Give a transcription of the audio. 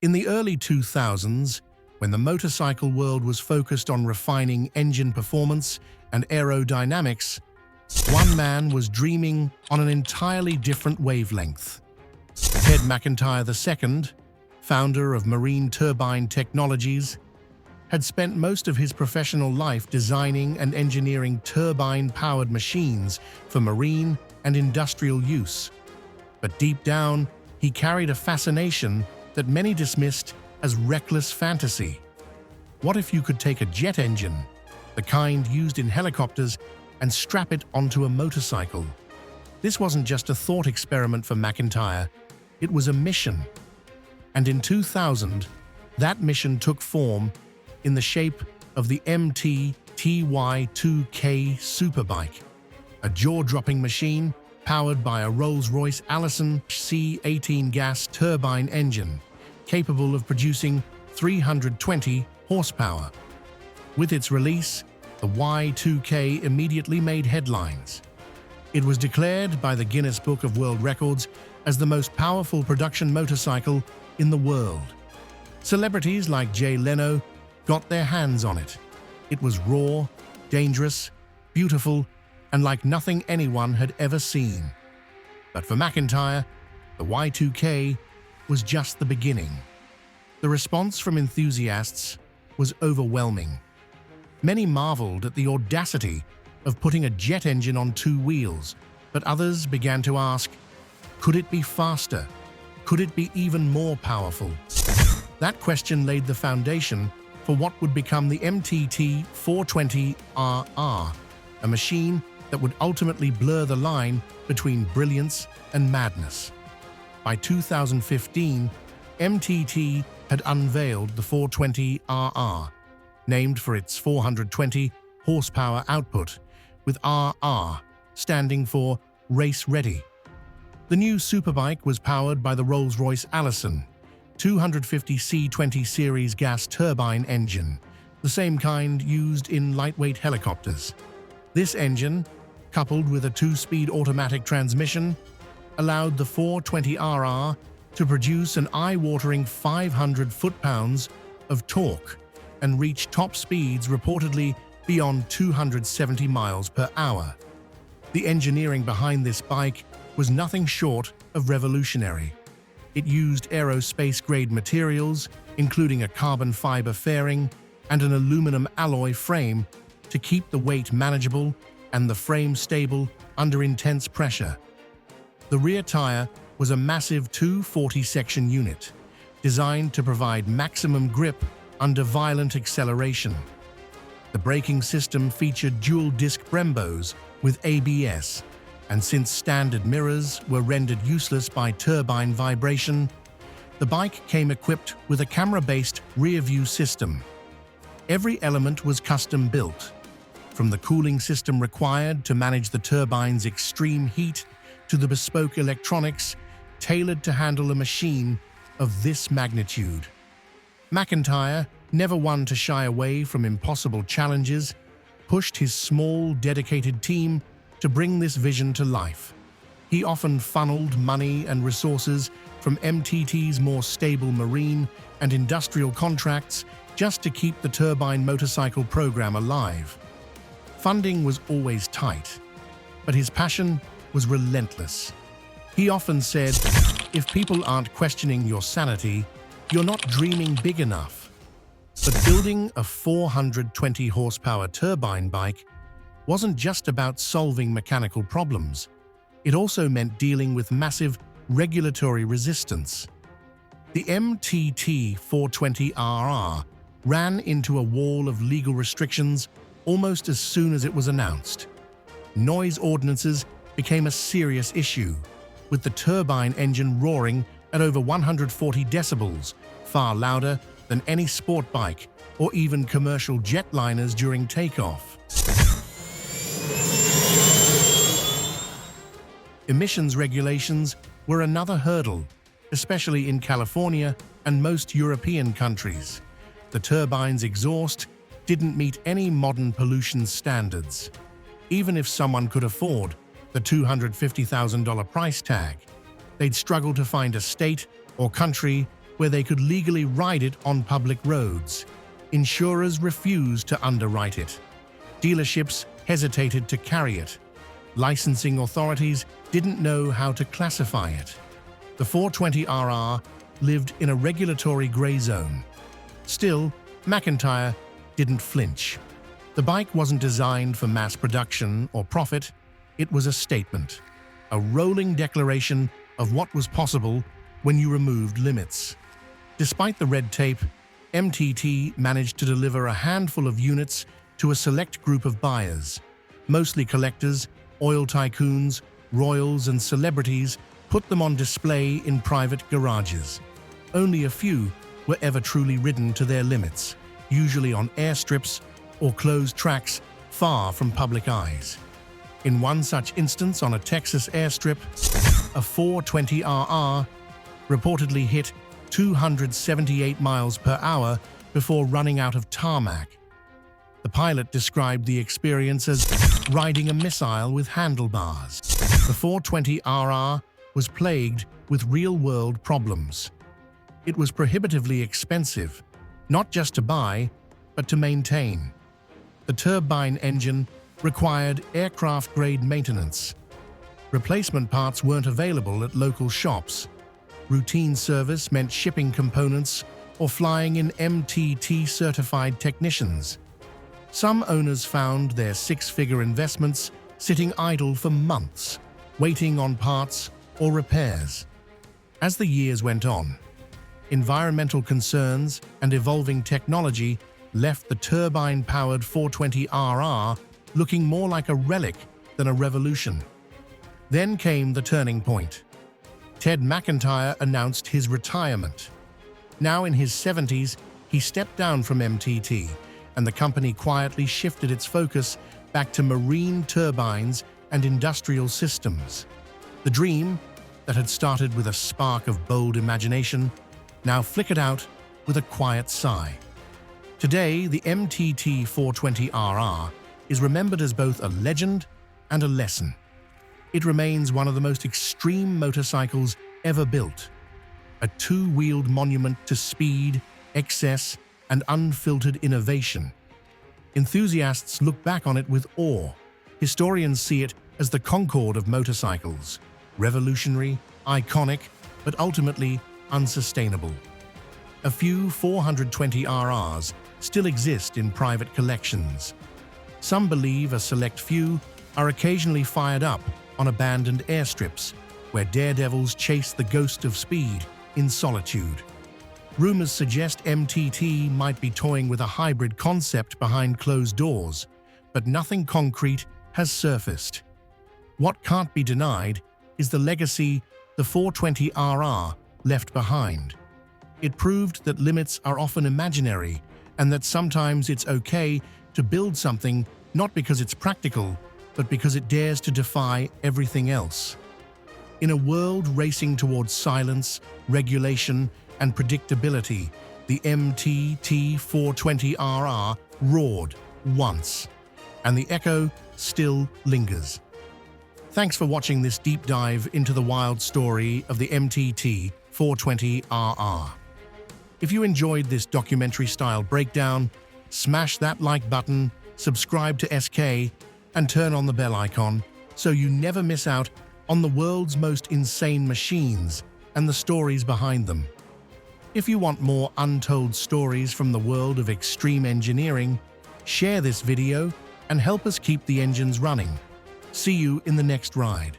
In the early 2000s, when the motorcycle world was focused on refining engine performance and aerodynamics, one man was dreaming on an entirely different wavelength. Ted McIntyre II, founder of Marine Turbine Technologies, had spent most of his professional life designing and engineering turbine-powered machines for marine and industrial use. But deep down, he carried a fascination that many dismissed as reckless fantasy. What if you could take a jet engine, the kind used in helicopters, and strap it onto a motorcycle? This wasn't just a thought experiment for McIntyre, it was a mission. And in 2000, that mission took form in the shape of the MTT 420RR superbike, a jaw-dropping machine powered by a Rolls-Royce Allison C18 gas turbine engine, capable of producing 320 horsepower. With its release, the Y2K immediately made headlines. It was declared by the Guinness Book of World Records as the most powerful production motorcycle in the world. Celebrities like Jay Leno got their hands on it. It was raw, dangerous, beautiful, and like nothing anyone had ever seen. But for McIntyre, the Y2K was just the beginning. The response from enthusiasts was overwhelming. Many marveled at the audacity of putting a jet engine on two wheels, but others began to ask, could it be faster? Could it be even more powerful? That question laid the foundation for what would become the MTT 420RR, a machine that would ultimately blur the line between brilliance and madness. By 2015, MTT had unveiled the 420RR, named for its 420 horsepower output, with RR standing for Race Ready. The new superbike was powered by the Rolls-Royce Allison 250 C20 series gas turbine engine, the same kind used in lightweight helicopters. This engine, coupled with a 2-speed automatic transmission, allowed the 420RR to produce an eye-watering 500 foot-pounds of torque and reach top speeds reportedly beyond 270 miles per hour. The engineering behind this bike was nothing short of revolutionary. It used aerospace-grade materials, including a carbon fiber fairing and an aluminum alloy frame, to keep the weight manageable and the frame stable under intense pressure. The rear tire was a massive 240-section unit, designed to provide maximum grip under violent acceleration. The braking system featured dual-disc Brembos with ABS, and since standard mirrors were rendered useless by turbine vibration, the bike came equipped with a camera-based rear-view system. Every element was custom-built, from the cooling system required to manage the turbine's extreme heat to the bespoke electronics tailored to handle a machine of this magnitude. McIntyre, never one to shy away from impossible challenges, pushed his small, dedicated team to bring this vision to life. He often funneled money and resources from MTT's more stable marine and industrial contracts just to keep the turbine motorcycle program alive. Funding was always tight, but his passion was relentless. He often said, "If people aren't questioning your sanity, you're not dreaming big enough." But building a 420 horsepower turbine bike wasn't just about solving mechanical problems. It also meant dealing with massive regulatory resistance. The MTT 420RR ran into a wall of legal restrictions almost as soon as it was announced. Noise ordinances became a serious issue, with the turbine engine roaring at over 140 decibels, far louder than any sport bike or even commercial jetliners during takeoff. Emissions regulations were another hurdle, especially in California and most European countries. The turbine's exhaust didn't meet any modern pollution standards. Even if someone could afford the $250,000 price tag, they'd struggle to find a state or country where they could legally ride it on public roads. Insurers refused to underwrite it. Dealerships hesitated to carry it. Licensing authorities didn't know how to classify it. The 420RR lived in a regulatory gray zone. Still, McIntyre didn't flinch. The bike wasn't designed for mass production or profit. It was a statement, a rolling declaration of what was possible when you removed limits. Despite the red tape, MTT managed to deliver a handful of units to a select group of buyers. Mostly collectors, oil tycoons, royals, and celebrities put them on display in private garages. Only a few were ever truly ridden to their limits, usually on airstrips or closed tracks far from public eyes. In one such instance on a Texas airstrip, a 420RR reportedly hit 278 miles per hour before running out of tarmac. The pilot described the experience as riding a missile with handlebars. The 420RR was plagued with real-world problems. It was prohibitively expensive, not just to buy, but to maintain. The turbine engine required aircraft-grade maintenance. Replacement parts weren't available at local shops. Routine service meant shipping components or flying in MTT-certified technicians. Some owners found their six-figure investments sitting idle for months, waiting on parts or repairs. As the years went on, environmental concerns and evolving technology left the turbine-powered 420RR looking more like a relic than a revolution. Then came the turning point. Ted McIntyre announced his retirement. Now in his 70s, he stepped down from MTT, and the company quietly shifted its focus back to marine turbines and industrial systems. The dream, that had started with a spark of bold imagination, now flickered out with a quiet sigh. Today, the MTT 420RR is remembered as both a legend and a lesson. It remains one of the most extreme motorcycles ever built, a two-wheeled monument to speed, excess, and unfiltered innovation. Enthusiasts look back on it with awe. Historians see it as the Concorde of motorcycles, revolutionary, iconic, but ultimately unsustainable. A few 420RRs still exist in private collections. Some believe a select few are occasionally fired up on abandoned airstrips, where daredevils chase the ghost of speed in solitude. Rumors suggest MTT might be toying with a hybrid concept behind closed doors, but nothing concrete has surfaced. What can't be denied is the legacy the 420RR left behind. It proved that limits are often imaginary, and that sometimes it's okay to build something not because it's practical, but because it dares to defy everything else. In a world racing towards silence, regulation, and predictability, the MTT 420RR roared once, and the echo still lingers. Thanks for watching this deep dive into the wild story of the MTT 420RR. If you enjoyed this documentary-style breakdown, smash that like button, subscribe to SK, and turn on the bell icon so you never miss out on the world's most insane machines and the stories behind them. If you want more untold stories from the world of extreme engineering, share this video and help us keep the engines running. See you in the next ride.